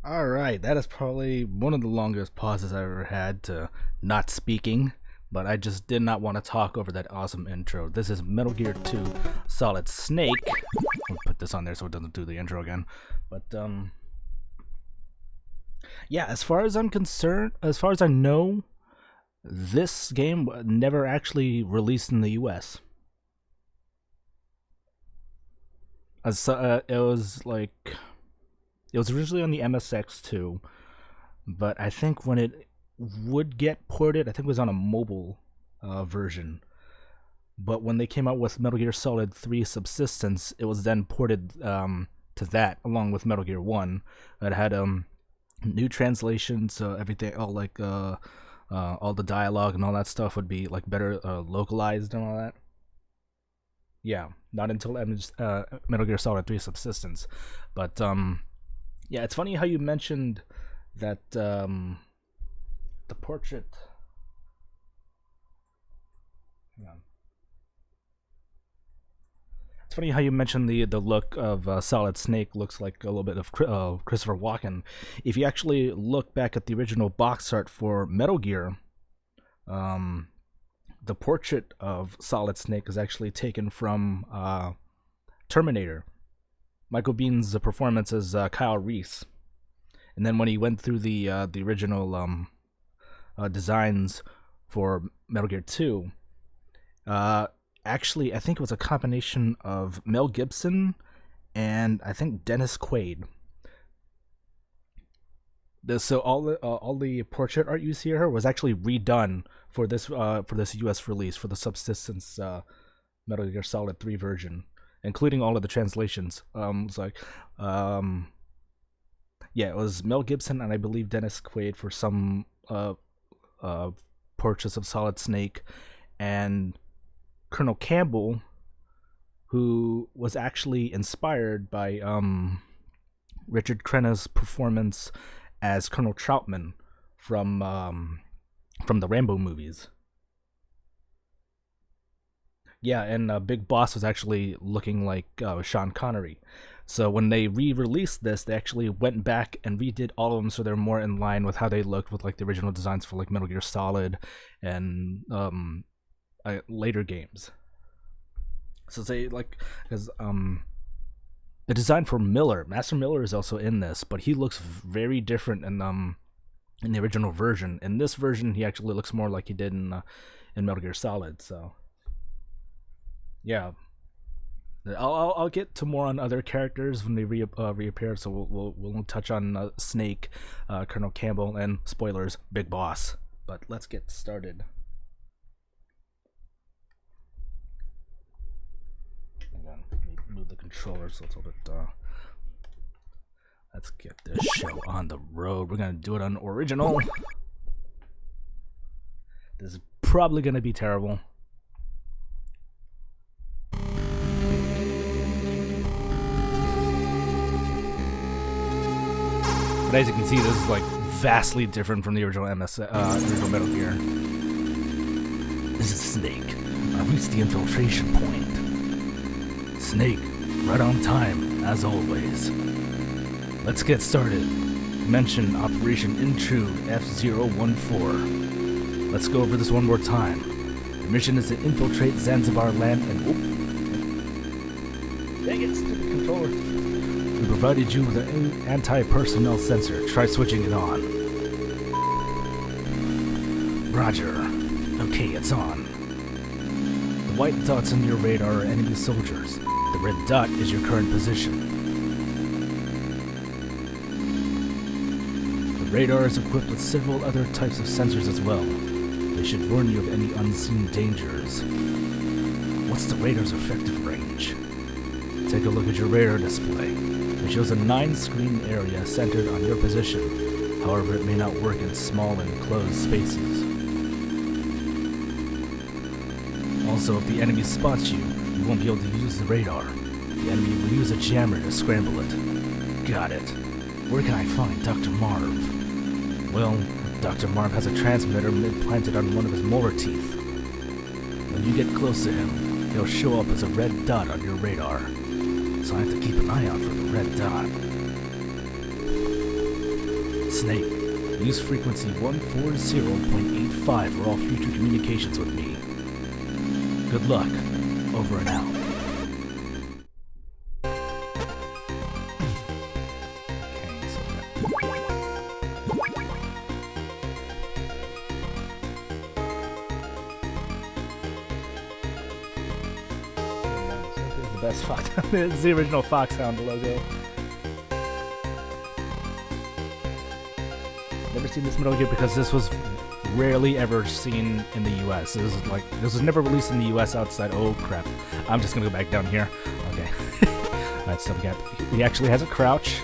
Alright, that is probably one of the longest pauses I've ever had to not speaking, but I just did not want to talk over that awesome intro. This is Metal Gear 2 Solid Snake. I'll put this on there so it doesn't do the intro again. But, yeah, as far as I'm concerned, as far as I know, this game never actually released in the US. It was like it was originally on the MSX2, but I think when it would get ported, I think it was on a mobile version. But when they came out with Metal Gear Solid 3 Subsistence, it was then ported to that along with Metal Gear 1. It had new translations, everything, all the dialogue and all that stuff would be like better localized and all that. Yeah, not until Metal Gear Solid 3 Subsistence, but yeah, it's funny how you mentioned that the portrait. Hang on. It's funny how you mentioned the look of Solid Snake looks like a little bit of Christopher Walken. If you actually look back at the original box art for Metal Gear, the portrait of Solid Snake is actually taken from Terminator. Michael Bihn's performance as Kyle Reese, and then when he went through the original designs for Metal Gear 2, actually I think it was a combination of Mel Gibson and I think Dennis Quaid. So all the portrait art you see here was actually redone for this U.S. release for the Subsistence Metal Gear Solid 3 version, including all of the translations. It's like, yeah, it was Mel Gibson and I believe Dennis Quaid for some portraits of Solid Snake, and Colonel Campbell, who was actually inspired by Richard Crenna's performance as Colonel Troutman from the Rambo movies. Yeah, and Big Boss was actually looking like Sean Connery. So when they re-released this, they actually went back and redid all of them so they're more in line with how they looked with like the original designs for like Metal Gear Solid and later games. So they like, because the design for Miller, Master Miller is also in this, but he looks very different in the original version. In this version, he actually looks more like he did in Metal Gear Solid. So yeah, I'll get to more on other characters when they reappear. So we'll touch on Snake, Colonel Campbell, and spoilers, Big Boss. But let's get started. Move the controller so it's a little bit let's get this show on the road. We're gonna do it on original. This is probably gonna be terrible. But as you can see, this is like vastly different from the original original Metal Gear. This is Snake. I reached the infiltration point. Snake, right on time, as always. Let's get started. Mention Operation Intrude F-014. Let's go over this one more time. The mission is to infiltrate Zanzibar land and... Dang it, stupid controller. We provided you with an anti-personnel sensor. Try switching it on. Roger. Okay, it's on. The white dots on your radar are enemy soldiers. The red dot is your current position. The radar is equipped with several other types of sensors as well. They should warn you of any unseen dangers. What's the radar's effective range? Take a look at your radar display. It shows a 9-screen area centered on your position. However, it may not work in small and enclosed spaces. Also, if the enemy spots you, you won't be able to use the radar. The enemy will use a jammer to scramble it. Got it. Where can I find Dr. Marv? Well, Dr. Marv has a transmitter implanted on one of his molar teeth. When you get close to him, he'll show up as a red dot on your radar. So I have to keep an eye out for the red dot. Snake, use frequency 140.85 for all future communications with me. Good luck. Over and out. Best Foxhound. It's the original Foxhound logo. Never seen this Metal Gear because this was rarely ever seen in the US. This was never released in the US outside. Oh crap. I'm just gonna go back down here. Okay. Alright, so he actually has a crouch,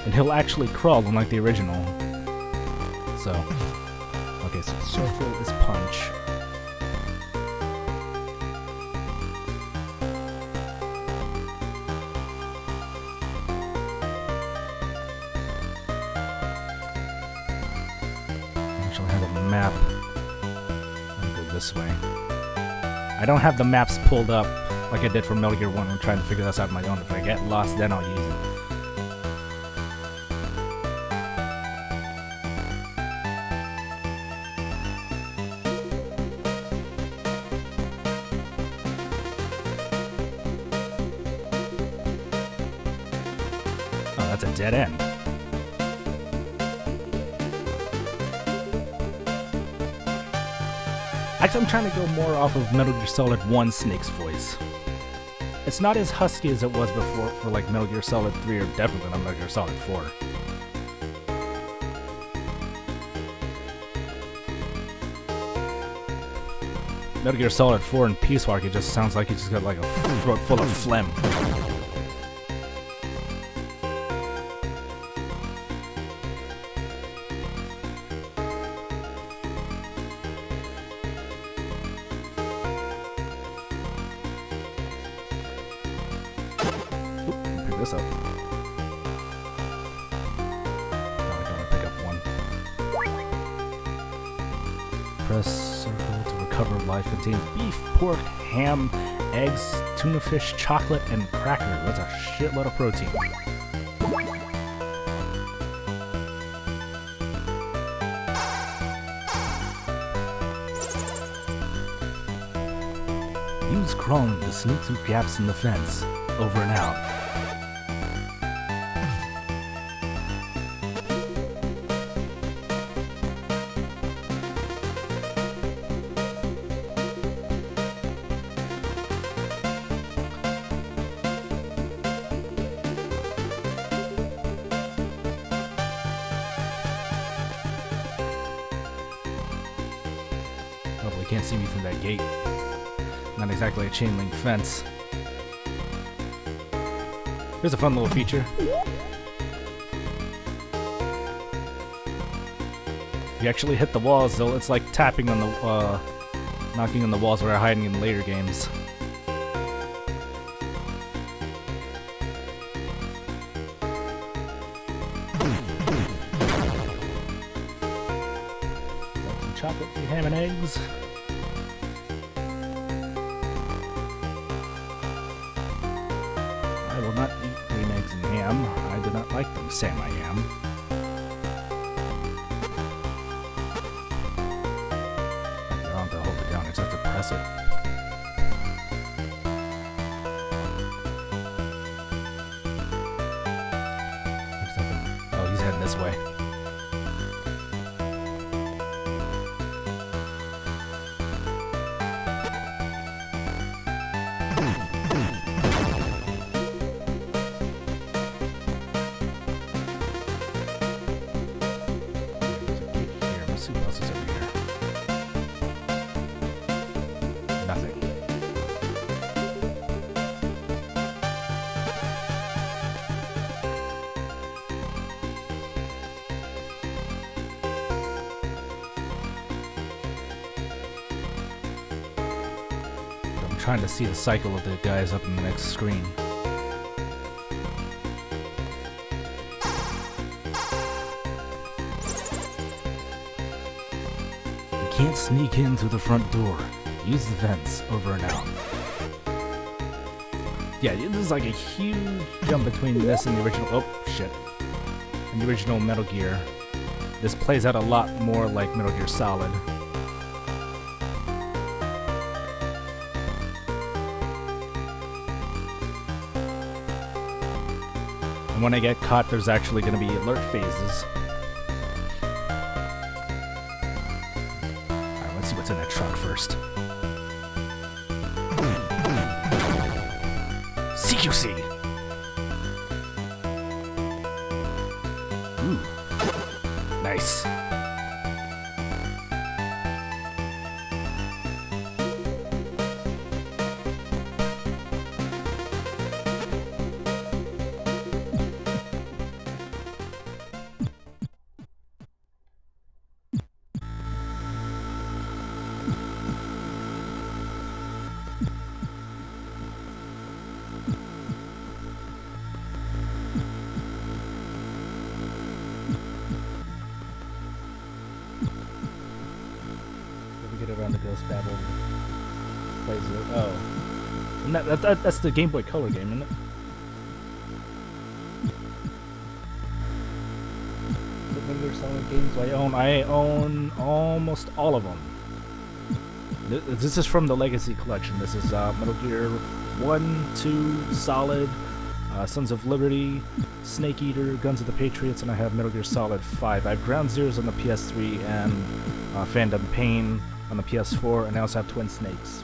and he'll actually crawl unlike the original. So okay, so circle is punch. Map. Let me go this way. I don't have the maps pulled up like I did for Metal Gear 1. I'm trying to figure this out on my own. If I get lost, then I'll use it. Oh, that's a dead end. Actually, I'm trying to go more off of Metal Gear Solid 1 Snake's voice. It's not as husky as it was before for like Metal Gear Solid 3 or definitely not Metal Gear Solid 4. Metal Gear Solid 4 and Peace Walk, it just sounds like he just got like a throat full of phlegm. This up. Now I gotta pick up one. Press circle to recover life. Contains beef, pork, ham, eggs, tuna fish, chocolate, and cracker. That's a shitload of protein. Use crawling to sneak through gaps in the fence. Over and out. Probably can't see me through that gate. Not exactly a chain link fence. Here's a fun little feature. If you actually hit the walls, though, it's like tapping on the, knocking on the walls where they're hiding in later games. Some chocolate, some ham and eggs. I will not eat green eggs and ham. I do not like them, Sam I am. I don't have to hold it down, I just have to press it. There's nothing. Oh, he's heading this way. Trying to see the cycle of the guys up in the next screen. You can't sneak in through the front door. Use the vents. Over and out. Yeah, this is like a huge jump between this and the original. Oh shit! And the original Metal Gear. This plays out a lot more like Metal Gear Solid. And when I get caught, there's actually going to be alert phases. Alright, let's see what's in that truck first. CQC! Ooh. Nice. Around the Ghost Battle plays it. Oh, and that's the Game Boy Color game, isn't it? The Metal Solid games I own almost all of them. This is from the Legacy Collection. This is Metal Gear 1, 2, Solid, Sons of Liberty, Snake Eater, Guns of the Patriots, and I have Metal Gear Solid 5. I have Ground Zeroes on the PS3 and Phantom Pain on the PS4, and I also have Twin Snakes.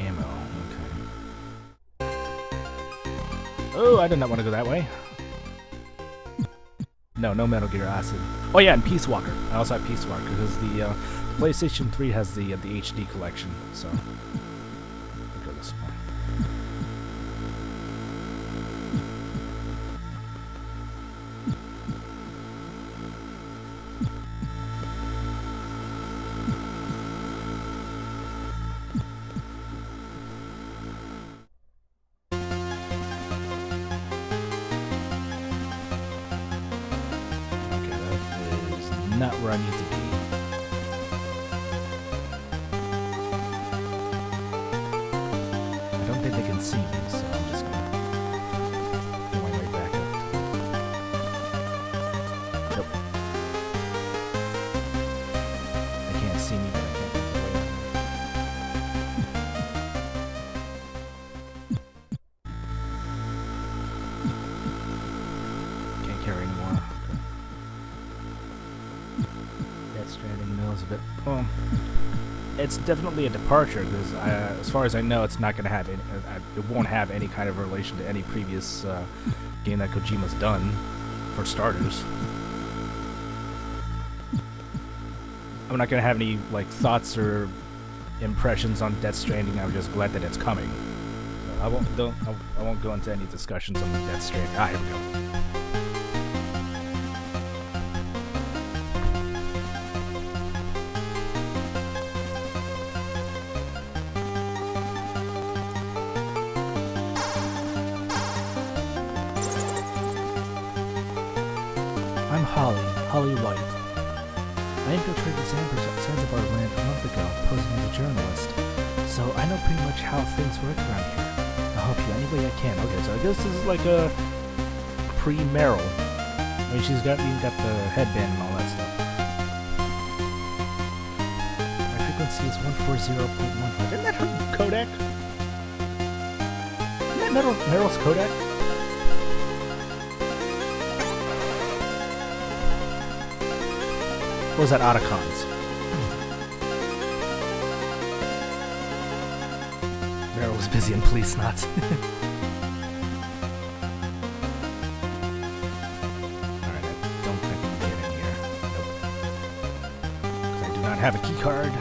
Ammo, okay. Oh, I did not want to go that way. No Metal Gear Acid. Oh yeah, and Peace Walker. I also have Peace Walker because the PlayStation 3 has the HD collection, so I'll go this way. Not where I need to be. I don't think they can see me, so I'm just gonna go my way back up. Nope. They can't see me, but I can't get the way up. Can't carry anymore. Stranding knows a bit. Well, it's definitely a departure because, as far as I know, it's not going to have any. It won't have any kind of relation to any previous game that Kojima's done, for starters. I'm not going to have any thoughts or impressions on Death Stranding. I'm just glad that it's coming. So I won't go into any discussions on the Death Stranding. Here we go. I'm Holly White. I infiltrated Zanzibar land a month ago, posing as a journalist, so I know pretty much how things work around here. I'll help you any way I can. Okay, so I guess this is like a pre-Meryl. I mean, she's even got the headband and all that stuff. My frequency is 140.15. Isn't that her codec? Isn't that Meryl's codec? Or was that Otacon's? Meryl was busy in police knots. Alright, I don't think I can get in here. Nope. Because I do not have a key card.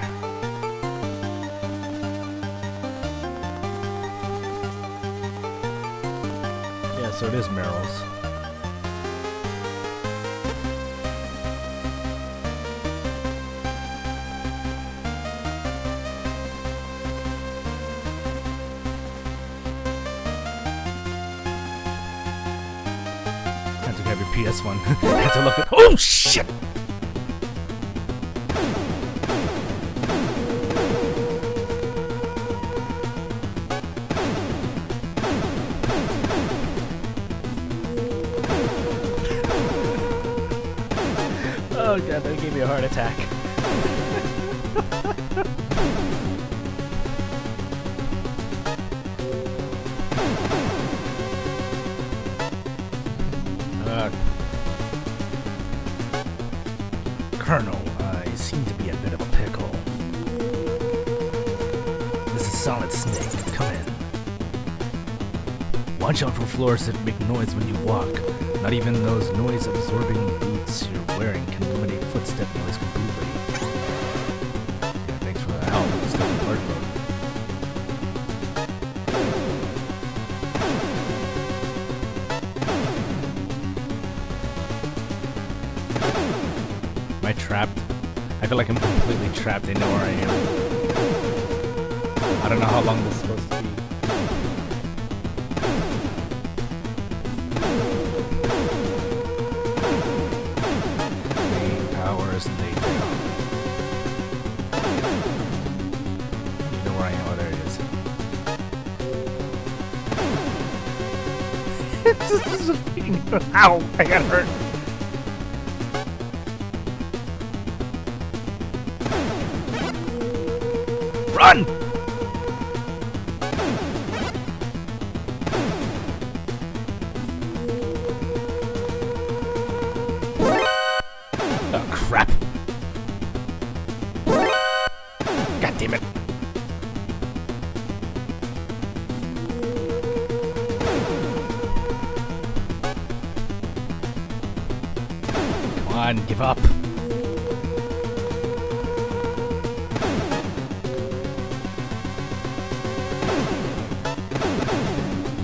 Yeah, so it is Meryl's. Have your PS1. I had to look at. Oh shit! gave me a heart attack. Colonel, I seem to be a bit of a pickle. This is Solid Snake. Come in. Watch out for floors that make noise when you walk. Not even those noise-absorbing boots you're wearing can eliminate footstep noise completely. Yeah, thanks for the help. It's not hard mode. Am I trapped? I feel like I'm completely trapped. They know where I am. I don't know how long this is supposed to be. 8 hours later. You know where I am. Oh, there it is. It's just being. Ow! I got hurt. Run! Oh, crap. God damn it. Come on, give up.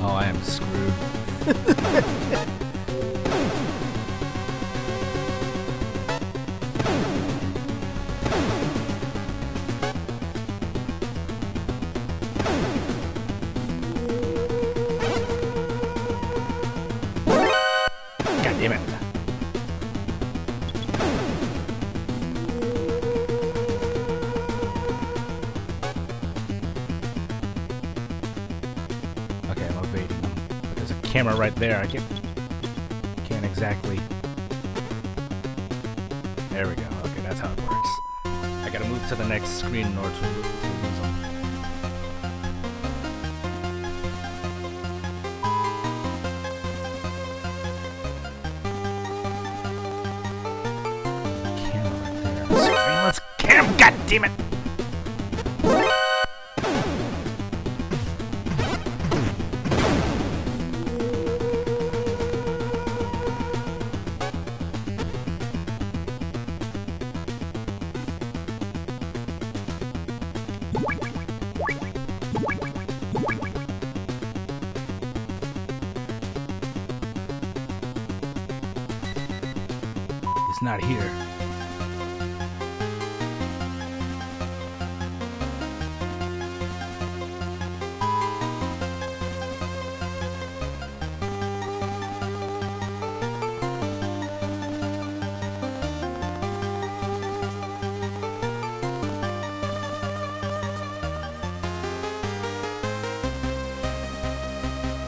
Oh, I am screwed. God damn it. Okay, I'm evading them. But there's a camera right there. I can't exactly. There we go. Okay, that's how it works. I gotta move to the next screen in order to lose them. Camera right there. Surveillance cam. God damn it! He's not here.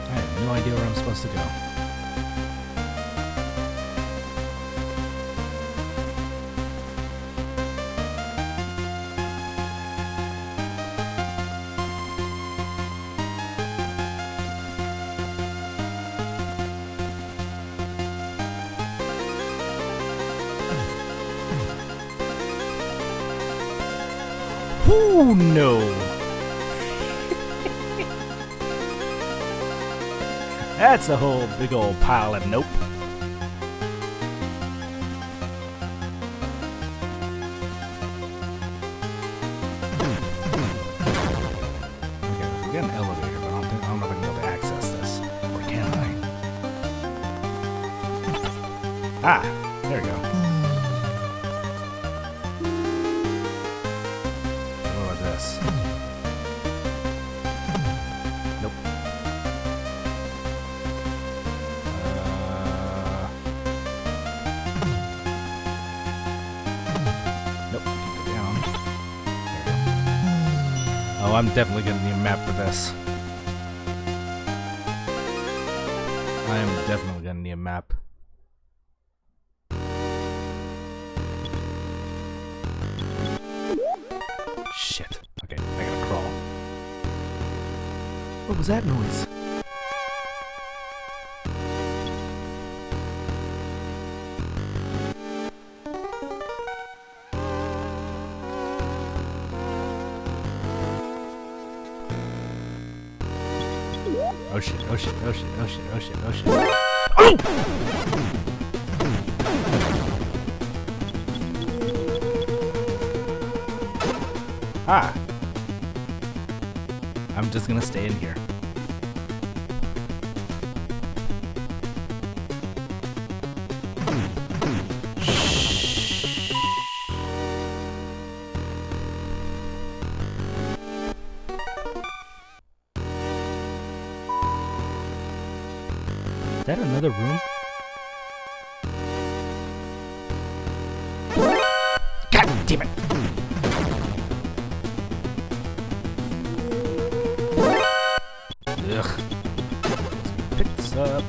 I have no idea where I'm supposed to go. Ooh, no. That's a whole big old pile of nope. Okay, we got an elevator, but I don't know if I can be able to access this. Or can I? Ah, there we go. Nope. Nope. Keep it down. There we go. Oh, I'm definitely gonna need a map for this. I am definitely gonna need a map. shit. Okay, I gotta crawl. What was that noise? Oh shit, oh shit, oh shit, oh shit, oh shit, oh shit. Oh! Ah! I'm just gonna stay in here. Is that another room? God damn it! Ugh. Pick this up.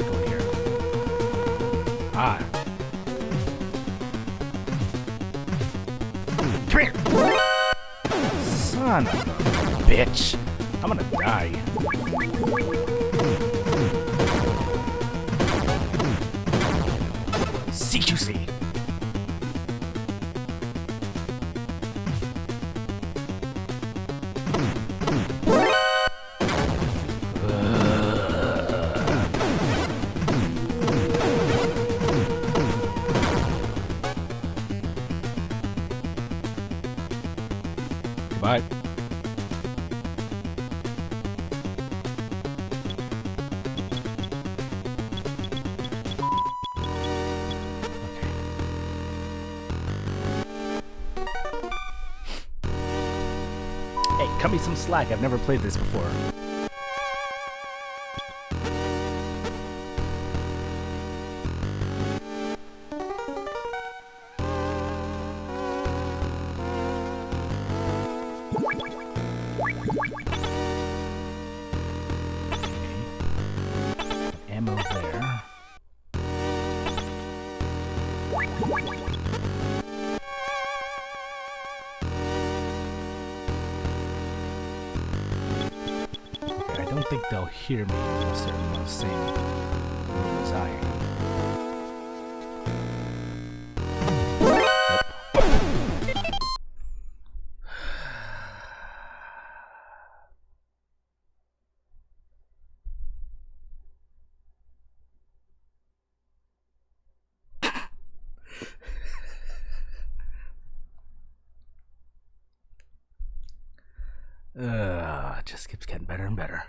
Go here. Ah. Come here! Son of a bitch! I'm gonna die. CQC! Goodbye. Hey, cut me some slack. I've never played this before. Ammo there. Okay, I don't think they'll hear me unless they're in the same room as I am. It just keeps getting better and better.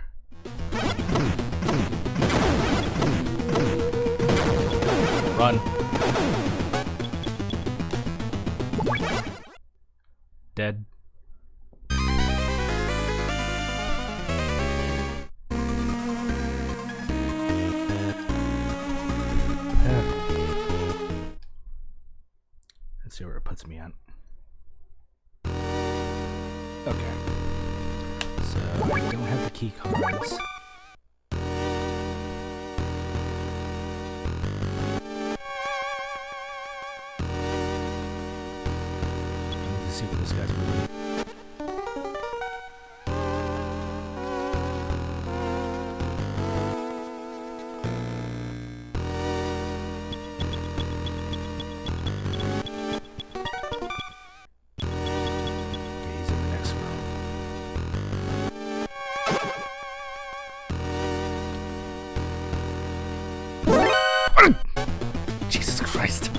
Run. Dead. Let's see where it puts me at. Okay. So I don't have the key cards. I need to see what this guy's moving. Okay, he's in the next room. Jesus Christ.